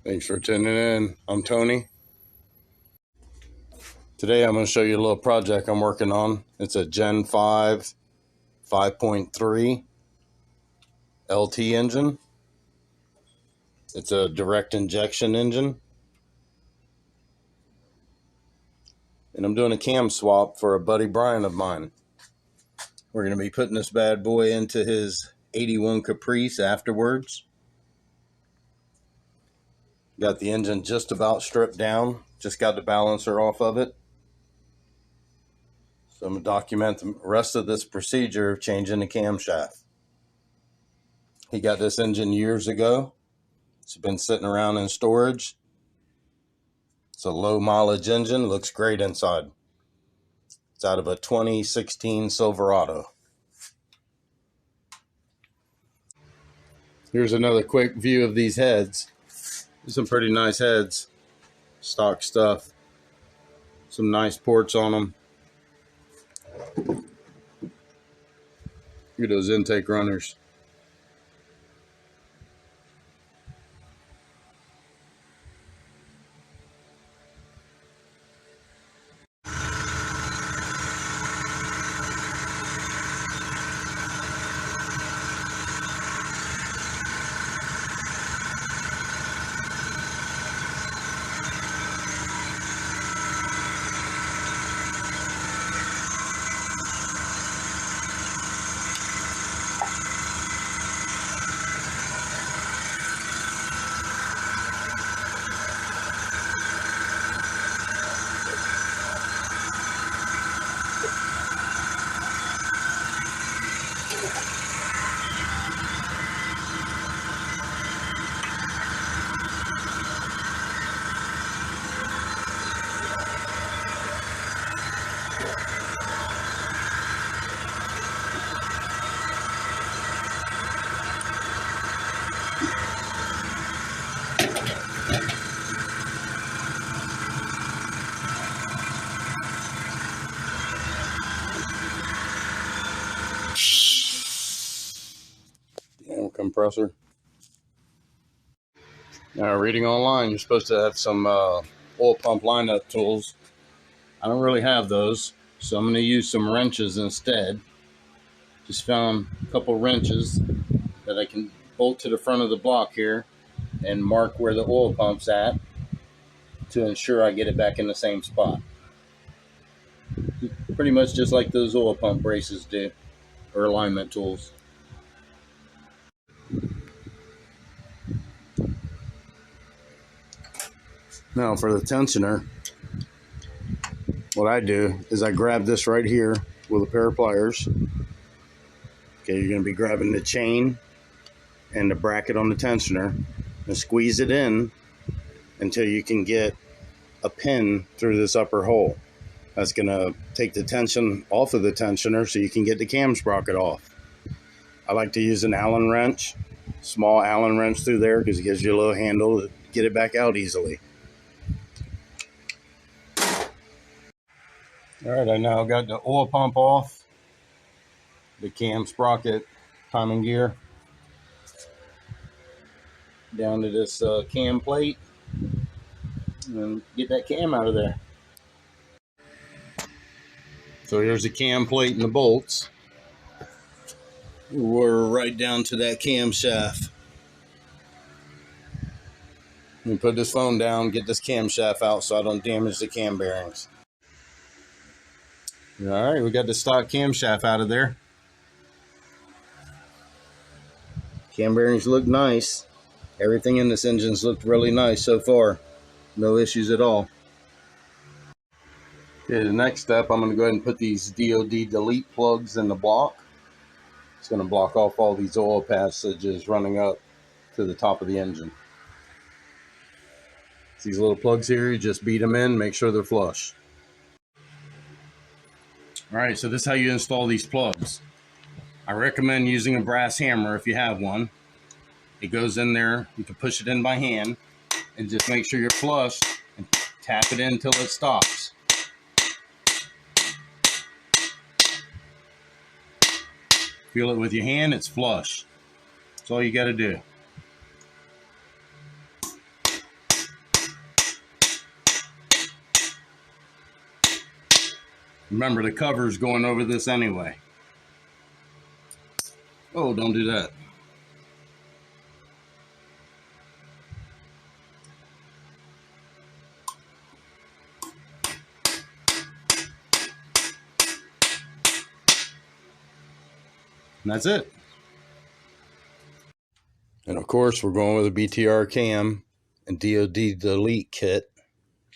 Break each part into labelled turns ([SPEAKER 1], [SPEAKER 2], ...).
[SPEAKER 1] Thanks for tuning in. I'm Tony. Today I'm going to show you a little project I'm working on. It's a Gen 5 5.3 LT engine. It's a direct injection engine. And I'm doing a cam swap for a buddy Brian of mine. We're going to be putting this bad boy into his 81 Caprice afterwards. Got the engine just about stripped down. Just got the balancer off of it. So I'm going to document the rest of this procedure of changing the camshaft. He got this engine years ago. It's been sitting around in storage. It's a low mileage engine. Looks great inside. It's out of a 2016 Silverado. Here's another quick view of these heads. Some pretty nice heads. Stock stuff. Some nice ports on them. Look at those intake runners. Compressor. Now, reading online, you're supposed to have some oil pump lineup tools. I don't really have those, so I'm going to use some wrenches instead. Just found a couple wrenches that I can bolt to the front of the block here and mark where the oil pump's at to ensure I get it back in the same spot. Pretty much just like those oil pump braces do, or alignment tools. Now for the tensioner, what I do is I grab this right here with a pair of pliers. Okay, you're going to be grabbing the chain and the bracket on the tensioner and squeeze it in until you can get a pin through this upper hole. That's going to take the tension off of the tensioner so you can get the cam sprocket off. I like to use an Allen wrench, small Allen wrench through there because it gives you a little handle to get it back out easily. All right, I now got the oil pump off, the cam sprocket timing gear, down to this cam plate, and get that cam out of there. So here's the cam plate and the bolts. We're right down to that cam shaft. Let me put this phone down, get this cam shaft out so I don't damage the cam bearings. All right, we got the stock camshaft out of there. Cam bearings look nice. Everything in this engine's looked really nice so far. No issues at all. Okay, the next step, I'm going to go ahead and put these DOD delete plugs in the block. It's going to block off all these oil passages running up to the top of the engine. These little plugs here, you just beat them in, make sure they're flush. All right, so this is how you install these plugs. I recommend using a brass hammer if you have one. It goes in there, you can push it in by hand and just make sure you're flush and tap it in until it stops. Feel it with your hand, it's flush. That's all you got to do. Remember, the cover's going over this anyway. Oh, don't do that. And that's it. And of course, we're going with a BTR cam and DOD delete kit.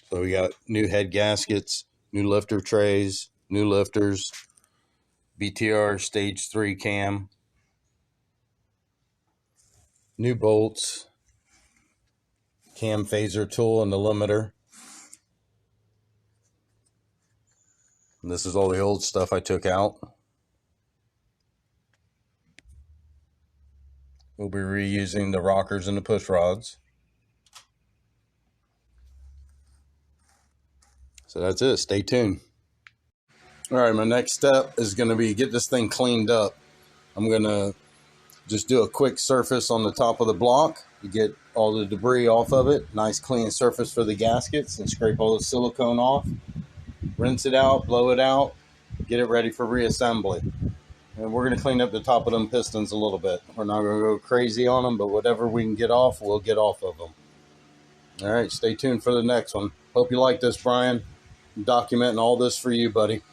[SPEAKER 1] So we got new head gaskets, new lifter trays, new lifters, BTR stage 3 cam, new bolts, cam phaser tool and the limiter. And this is all the old stuff I took out. We'll be reusing the rockers and the push rods. So that's it. Stay tuned. All right, my next step is going to be get this thing cleaned up. I'm going to just do a quick surface on the top of the block to get all the debris off of it. Nice clean surface for the gaskets, and scrape all the silicone off. Rinse it out, blow it out, get it ready for reassembly. And we're going to clean up the top of them pistons a little bit. We're not going to go crazy on them, but whatever we can get off, we'll get off of them. All right, stay tuned for the next one. Hope you like this, Brian. I'm documenting all this for you, buddy.